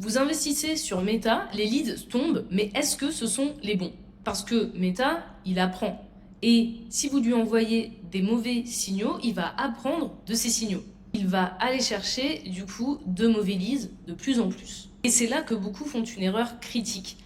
Vous investissez sur Meta, les leads tombent, mais est-ce que ce sont les bons? Parce que Meta, il apprend. Et si vous lui envoyez des mauvais signaux, il va apprendre de ces signaux. Il va aller chercher, du coup, de mauvais leads de plus en plus. Et c'est là que beaucoup font une erreur critique.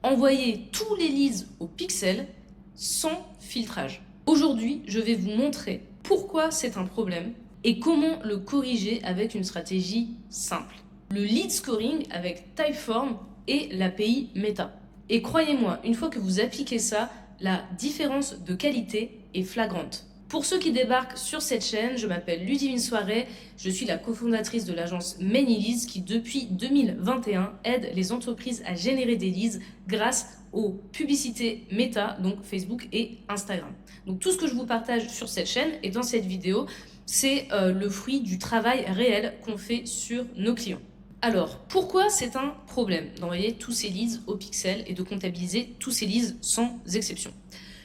Envoyer tous les leads au pixel sans filtrage. Aujourd'hui, je vais vous montrer pourquoi c'est un problème et comment le corriger avec une stratégie simple. Le lead scoring avec Typeform et l'API Meta. Et croyez-moi, une fois que vous appliquez ça, la différence de qualité est flagrante. Pour ceux qui débarquent sur cette chaîne, je m'appelle Ludivine Soiret, je suis la cofondatrice de l'agence Many Leads qui depuis 2021 aide les entreprises à générer des leads grâce aux publicités Meta, donc Facebook et Instagram. Donc tout ce que je vous partage sur cette chaîne et dans cette vidéo, c'est le fruit du travail réel qu'on fait sur nos clients. Alors, pourquoi c'est un problème d'envoyer tous ces leads au pixel et de comptabiliser tous ces leads sans exception?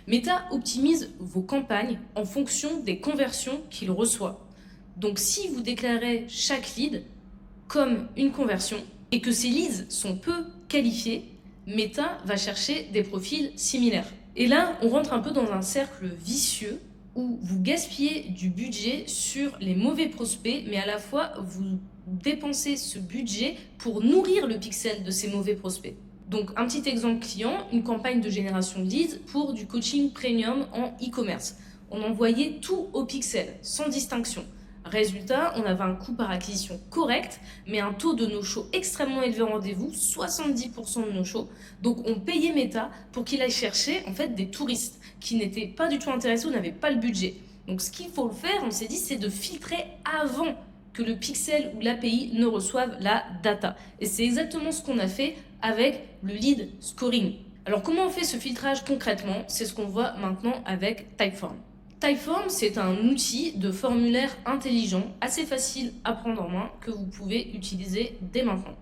Meta optimise vos campagnes en fonction des conversions qu'il reçoit. Donc si vous déclarez chaque lead comme une conversion et que ces leads sont peu qualifiés, Meta va chercher des profils similaires. Et là, on rentre un peu dans un cercle vicieux où vous gaspillez du budget sur les mauvais prospects, mais à la fois vous dépensez ce budget pour nourrir le pixel de ces mauvais prospects. Donc un petit exemple client, une campagne de génération de leads pour du coaching premium en e-commerce. On envoyait tout au pixel, sans distinction. Résultat, on avait un coût par acquisition correct, mais un taux de no-show extrêmement élevé en rendez-vous, 70% de no-show. Donc on payait Meta pour qu'il aille chercher en fait des touristes qui n'étaient pas du tout intéressés ou n'avaient pas le budget. Donc ce qu'il faut le faire, on s'est dit, c'est de filtrer avant que le pixel ou l'API ne reçoivent la data. Et c'est exactement ce qu'on a fait avec le lead scoring. Alors comment on fait ce filtrage concrètement? C'est ce qu'on voit maintenant avec Typeform. Typeform, c'est un outil de formulaire intelligent, assez facile à prendre en main, que vous pouvez utiliser dès maintenant.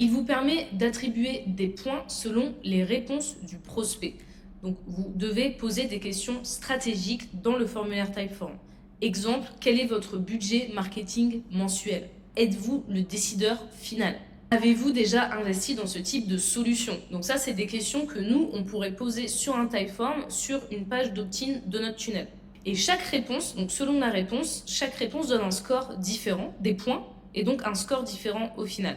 Il vous permet d'attribuer des points selon les réponses du prospect. Donc vous devez poser des questions stratégiques dans le formulaire Typeform. Exemple, quel est votre budget marketing mensuel? Êtes-vous le décideur final? Avez-vous déjà investi dans ce type de solution? Donc ça, c'est des questions que nous, on pourrait poser sur un Typeform, sur une page d'opt-in de notre tunnel. Et chaque réponse, donc selon la réponse, chaque réponse donne un score différent, des points, et donc un score différent au final.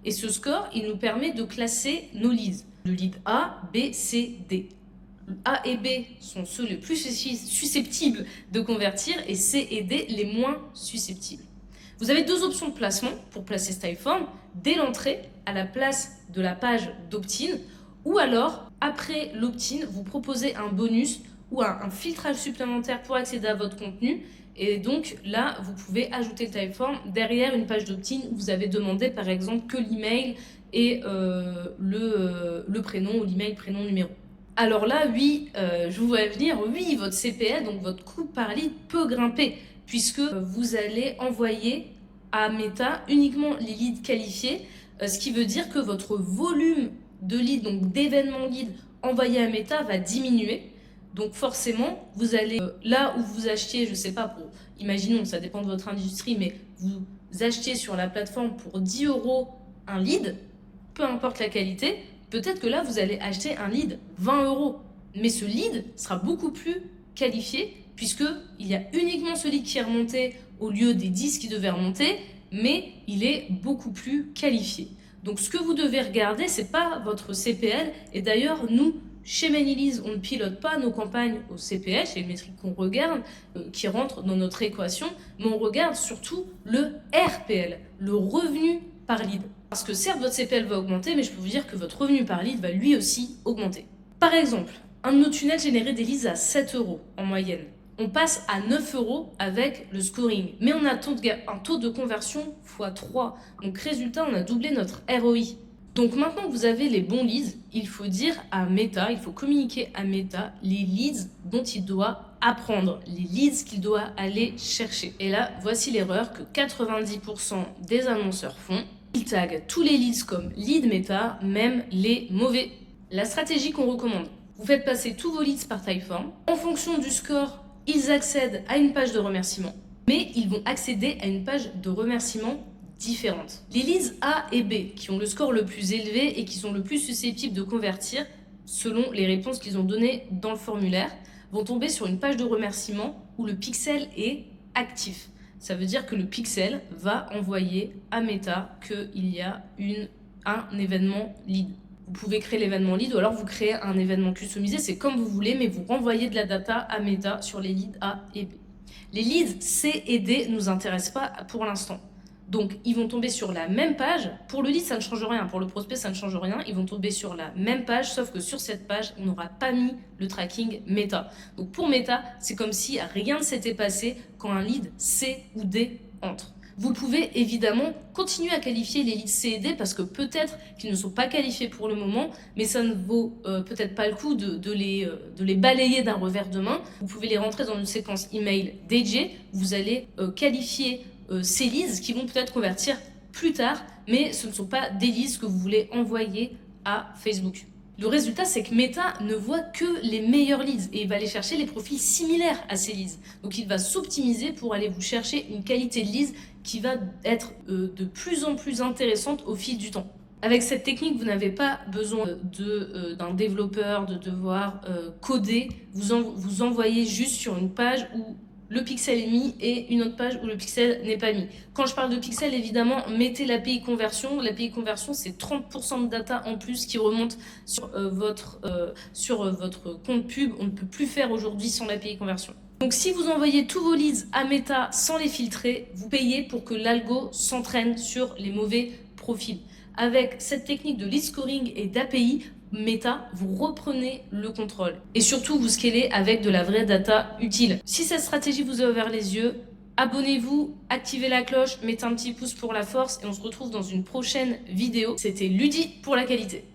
Et ce score, il nous permet de classer nos leads. Le lead A, B, C, D. A et B sont ceux les plus susceptibles de convertir et C et D les moins susceptibles. Vous avez deux options de placement pour placer ce Typeform, dès l'entrée à la place de la page d'opt-in ou alors après l'opt-in, vous proposez un bonus ou un filtrage supplémentaire pour accéder à votre contenu et donc là, vous pouvez ajouter le Typeform derrière une page d'opt-in où vous avez demandé par exemple que l'email et le prénom ou l'email, prénom, numéro. Alors là, oui, je vous vois venir, oui, votre CPL, donc votre coût par lead, peut grimper puisque vous allez envoyer à Meta uniquement les leads qualifiés, ce qui veut dire que votre volume de leads, donc d'événements leads envoyés à Meta va diminuer. Donc forcément, vous allez, là où vous achetiez, je ne sais pas, imaginons, ça dépend de votre industrie, mais vous achetez sur la plateforme pour 10 € un lead, peu importe la qualité, peut-être que là, vous allez acheter un lead 20 €. Mais ce lead sera beaucoup plus qualifié puisqu'il y a uniquement ce lead qui est remonté au lieu des 10 qui devaient remonter, mais il est beaucoup plus qualifié. Donc ce que vous devez regarder, ce n'est pas votre CPL. Et d'ailleurs, nous, chez Many Leads, on ne pilote pas nos campagnes au CPL, c'est une métrique qu'on regarde, qui rentre dans notre équation, mais on regarde surtout le RPL, le revenu par lead. Parce que certes, votre CPL va augmenter, mais je peux vous dire que votre revenu par lead va lui aussi augmenter. Par exemple, un de nos tunnels générait des leads à 7 € en moyenne. On passe à 9 € avec le scoring, mais on a un taux de conversion x3. Donc résultat, on a doublé notre ROI. Donc maintenant que vous avez les bons leads, il faut dire à Meta, il faut communiquer à Meta les leads dont il doit apprendre, les leads qu'il doit aller chercher. Et là, voici l'erreur que 90% des annonceurs font. Ils taguent tous les leads comme lead Meta, même les mauvais. La stratégie qu'on recommande, vous faites passer tous vos leads par Typeform. En fonction du score, ils accèdent à une page de remerciement, mais ils vont accéder à une page de remerciement différentes. Les leads A et B, qui ont le score le plus élevé et qui sont le plus susceptibles de convertir, selon les réponses qu'ils ont données dans le formulaire, vont tomber sur une page de remerciement où le pixel est actif. Ça veut dire que le pixel va envoyer à Meta qu'il y a un événement lead. Vous pouvez créer l'événement lead ou alors vous créez un événement customisé, c'est comme vous voulez, mais vous renvoyez de la data à Meta sur les leads A et B. Les leads C et D ne nous intéressent pas pour l'instant. Donc, ils vont tomber sur la même page. Pour le lead, ça ne change rien. Pour le prospect, ça ne change rien. Ils vont tomber sur la même page, sauf que sur cette page, on n'aura pas mis le tracking Meta. Donc, pour Meta, c'est comme si rien ne s'était passé quand un lead C ou D entre. Vous pouvez évidemment continuer à qualifier les leads C et D parce que peut-être qu'ils ne sont pas qualifiés pour le moment, mais ça ne vaut peut-être pas le coup de les balayer d'un revers de main. Vous pouvez les rentrer dans une séquence email dédiée. Vous allez qualifier ces leads qui vont peut-être convertir plus tard, mais ce ne sont pas des leads que vous voulez envoyer à Facebook. Le résultat, c'est que Meta ne voit que les meilleurs leads et il va aller chercher les profils similaires à ces leads. Donc, il va s'optimiser pour aller vous chercher une qualité de leads qui va être de plus en plus intéressante au fil du temps. Avec cette technique, vous n'avez pas besoin d'un développeur, de devoir coder. Vous envoyez juste sur une page où le pixel est mis et une autre page où le pixel n'est pas mis. Quand je parle de pixel, évidemment, mettez l'API conversion. L'API conversion, c'est 30% de data en plus qui remonte sur votre compte pub. On ne peut plus faire aujourd'hui sans l'API conversion. Donc, si vous envoyez tous vos leads à Meta sans les filtrer, vous payez pour que l'algo s'entraîne sur les mauvais profils. Avec cette technique de lead scoring et d'API, Meta, vous reprenez le contrôle. Et surtout, vous scalez avec de la vraie data utile. Si cette stratégie vous a ouvert les yeux, abonnez-vous, activez la cloche, mettez un petit pouce pour la force et on se retrouve dans une prochaine vidéo. C'était Ludi pour la qualité.